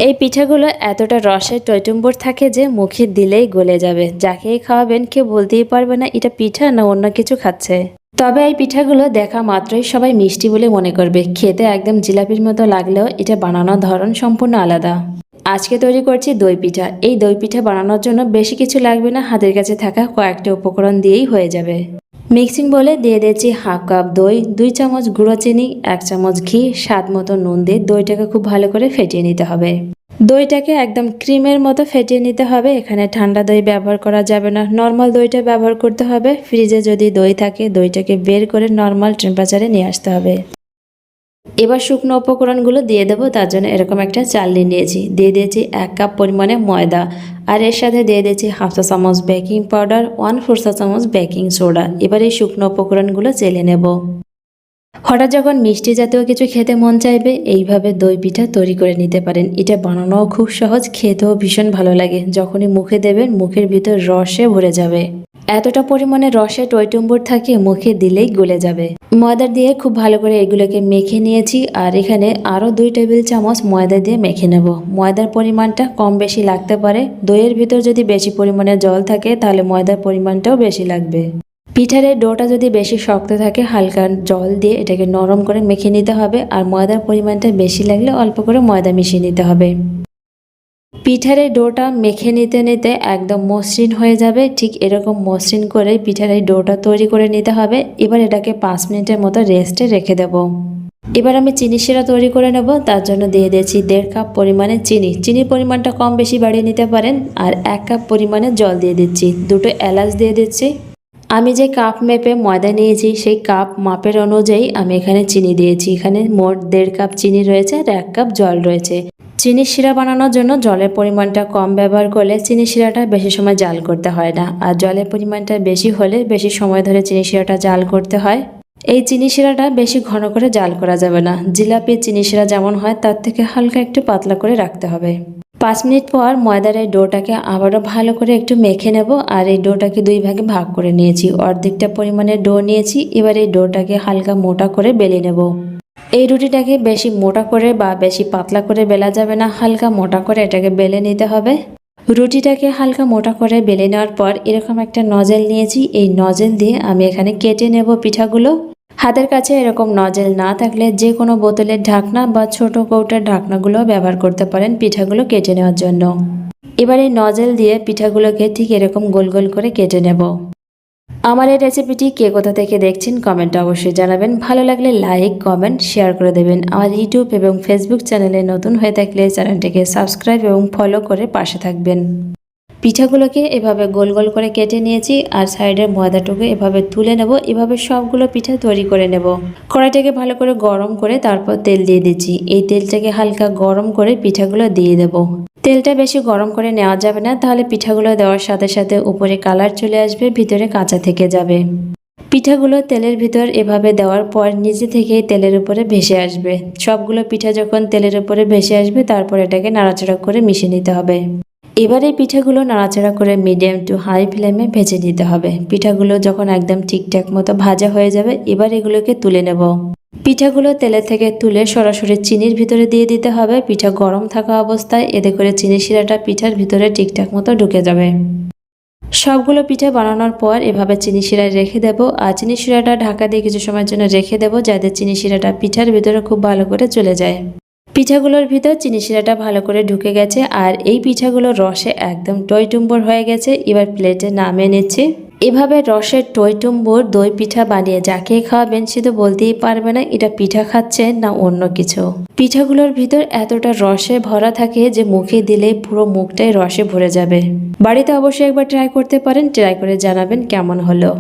এই পিঠাগুলো এতটা রসে টইটুম্বুর থাকে যে মুখে দিলেই গলে যাবে। যাকেই খাওয়াবেন কেউ বলতেই পারবে না এটা পিঠা না অন্য কিছু খাচ্ছে। তবে এই পিঠাগুলো দেখা মাত্রই সবাই মিষ্টি বলে মনে করবে। খেতে একদম জিলাপির মতো লাগলেও এটা বানানোর ধরন সম্পূর্ণ আলাদা। আজকে তৈরি করছি দই পিঠা। এই দই পিঠা বানানোর জন্য বেশি কিছু লাগবে না, হাতের কাছে থাকা কয়েকটি উপকরণ দিয়েই হয়ে যাবে। মিক্সিং বলে দিয়ে দিয়েছি হাফ কাপ দই, 2 চামচ গুঁড়ো চিনি, 1 চামচ ঘি, স্বাদ মতো নুন দিয়ে দইটাকে খুব ভালো করে ফেটিয়ে নিতে হবে। দইটাকে একদম ক্রিমের মতো ফেটিয়ে নিতে হবে। এখানে ঠান্ডা দই ব্যবহার করা যাবে না, নর্মাল দইটা ব্যবহার করতে হবে। ফ্রিজে যদি দই থাকে দইটাকে বের করে নর্মাল টেম্পারেচারে নিয়ে আসতে হবে। এবার শুকনো উপকরণগুলো দিয়ে দেবো। তার জন্য এরকম একটা চালনি নিয়েছি, দিয়ে দিয়েছি 1 কাপ পরিমাণে ময়দা, আর এর সাথে দিয়ে দিয়েছি হাফ চা চামচ বেকিং পাউডার, 1/4 চা চামচ বেকিং সোডা। এবার এই শুকনো উপকরণগুলো চেলে নেব। হঠাৎ যখন মিষ্টি জাতীয় কিছু খেতে মন চাইবে এইভাবে দই পিঠা তৈরি করে নিতে পারেন। এটা বানানোও খুব সহজ, খেতেও ভীষণ ভালো লাগে। যখনই মুখে দেবেন মুখের ভিতর রসে ভরে যাবে। এতটা পরিমাণে রসে টইটুম্বুর থাকে মুখে দিলেই গলে যাবে। ময়দা দিয়ে খুব ভালো করে এগুলোকে মেখে নিয়েছি, আর এখানে আরও 2 টেবিল চামচ ময়দা দিয়ে মেখে নেব। ময়দার পরিমাণটা কম বেশি লাগতে পারে। দইয়ের ভিতর যদি বেশি পরিমাণে জল থাকে তাহলে ময়দার পরিমাণটাও বেশি লাগবে। পিঠার এই ডোটা যদি বেশি শক্ত থাকে হালকা জল দিয়ে এটাকে নরম করে মেখে নিতে হবে, আর ময়দার পরিমাণটা বেশি লাগলে অল্প করে ময়দা মিশিয়ে নিতে হবে। পিঠার এই ডোটা মেখে নিতে নিতে একদম মসৃণ হয়ে যাবে। ঠিক এরকম মসৃণ করে পিঠার এই ডোটা তৈরি করে নিতে হবে। এবার এটাকে 5 মিনিটের মতো রেস্টে রেখে দেব। এবার আমি চিনি শিরা তৈরি করে নেব। তার জন্য দিয়ে দিয়েছি 1.5 কাপ পরিমাণে চিনি। চিনির পরিমাণটা কম বেশি বাড়িয়ে নিতে পারেন। আর 1 কাপ পরিমাণে জল দিয়ে দিচ্ছি, 2টো এলাচ দিয়ে দিচ্ছি। আমি যে কাপ মেপে ময়দা নিয়েছি সেই কাপ মাপের অনুযায়ী আমি এখানে চিনি দিয়েছি। এখানে মোট 1.5 কাপ চিনি রয়েছে আর 1 কাপ জল রয়েছে। চিনির শিরা বানানোর জন্য জলের পরিমাণটা কম ব্যবহার করলে চিনি শিরাটা বেশি সময় জাল করতে হয় না, আর জলের পরিমাণটা বেশি হলে বেশি সময় ধরে চিনি শিরাটা জাল করতে হয়। এই চিনি শিরাটা বেশি ঘন করে জাল করা যাবে না। জিলাপির চিনি শিরা যেমন হয় তার থেকে হালকা একটু পাতলা করে রাখতে হবে। 5 মিনিট পর ময়দার এই ডোটাকে আবারও ভালো করে একটু মেখে নেব। আর এই ডোটাকে 2 ভাগে ভাগ করে নিয়েছি। অর্ধেকটা পরিমাণে ডো নিয়েছি। এবার এই ডোটাকে হালকা মোটা করে বেলে নেব। এই রুটিটাকে বেশি মোটা করে বা বেশি পাতলা করে বেলা যাবে না, হালকা মোটা করে এটাকে বেলে নিতে হবে। রুটিটাকে হালকা মোটা করে বেলে নেওয়ার পর এরকম একটা নজেল নিয়েছি। এই নজেল দিয়ে আমি এখানে কেটে নেব পিঠাগুলো। হাতের কাছে এরকম নজেল না থাকলে যে কোনো বোতলের ঢাকনা বা ছোট কৌটার ঢাকনাগুলো ব্যবহার করতে পারেন পিঠাগুলো কেটে নেওয়ার জন্য। এবার এই নজেল দিয়ে পিঠাগুলোকে ঠিক এরকম গোল গোল করে কেটে নেব। আমার এই রেসিপিটি কে কোথা থেকে দেখছেন কমেন্টে অবশ্যই জানাবেন। ভালো লাগলে লাইক কমেন্ট শেয়ার করে দেবেন। আমার ইউটিউব এবং ফেসবুক চ্যানেলে নতুন হয়ে থাকলে চ্যানেলটিকে সাবস্ক্রাইব এবং ফলো করে পাশে থাকবেন। পিঠাগুলোকে এভাবে গোল গোল করে কেটে নিয়েছি, আর সাইডের ময়দাটুকু এভাবে তুলে নেব। এভাবে সবগুলো পিঠা তৈরি করে নেব। কড়াইটাকে ভালো করে গরম করে তারপর তেল দিয়ে দিচ্ছি। এই তেলটাকে হালকা গরম করে পিঠাগুলো দিয়ে দেব। তেলটা বেশি গরম করে নেওয়া যাবে না, তাহলে পিঠাগুলো দেওয়ার সাথে সাথে উপরে কালার চলে আসবে, ভিতরে কাঁচা থেকে যাবে। পিঠাগুলো তেলের ভিতর এভাবে দেওয়ার পর নিজে থেকেই তেলের উপরে ভেসে আসবে। সবগুলো পিঠা যখন তেলের উপরে ভেসে আসবে তারপর এটাকে নাড়াচাড়া করে মিশিয়ে নিতে হবে। এবার এই পিঠাগুলো নাড়াচাড়া করে মিডিয়াম টু হাই ফ্লেমে ভেজে নিতে হবে। পিঠাগুলো যখন একদম ঠিকঠাক মতো ভাজা হয়ে যাবে এবার এগুলোকে তুলে নেব। পিঠাগুলো তেলের থেকে তুলে সরাসরি চিনির ভিতরে দিয়ে দিতে হবে। পিঠা গরম থাকা অবস্থায়, এতে করে চিনি শিরাটা পিঠার ভিতরে ঠিকঠাক মতো ঢুকে যাবে। সবগুলো পিঠা বানানোর পর এভাবে চিনি শিরায় রেখে দেব। আর চিনি শিরাটা ঢাকা দিয়ে কিছু সময়ের জন্য রেখে দেব, যাতে চিনি শিরাটা পিঠার ভিতরে খুব ভালো করে চলে যায়। পিঠাগুলোর ভিতর চিনি শিরাটা ভালো করে ঢুকে গেছে, আর এই পিঠাগুলো রসে একদম টইটুম্বর হয়ে গেছে। এবার প্লেটে নামিয়ে নিচ্ছি। এভাবে রসের টইটুম্বর দই পিঠা বানিয়ে যাকে খাওয়াবেন সে তো বলতেই পারবে না এটা পিঠা খাচ্ছে না অন্য কিছু। পিঠাগুলোর ভিতর এতটা রসে ভরা থাকে যে মুখে দিলে পুরো মুখটাই রসে ভরে যাবে। বাড়িতে অবশ্যই একবার ট্রাই করতে পারেন। ট্রাই করে জানাবেন কেমন হলো।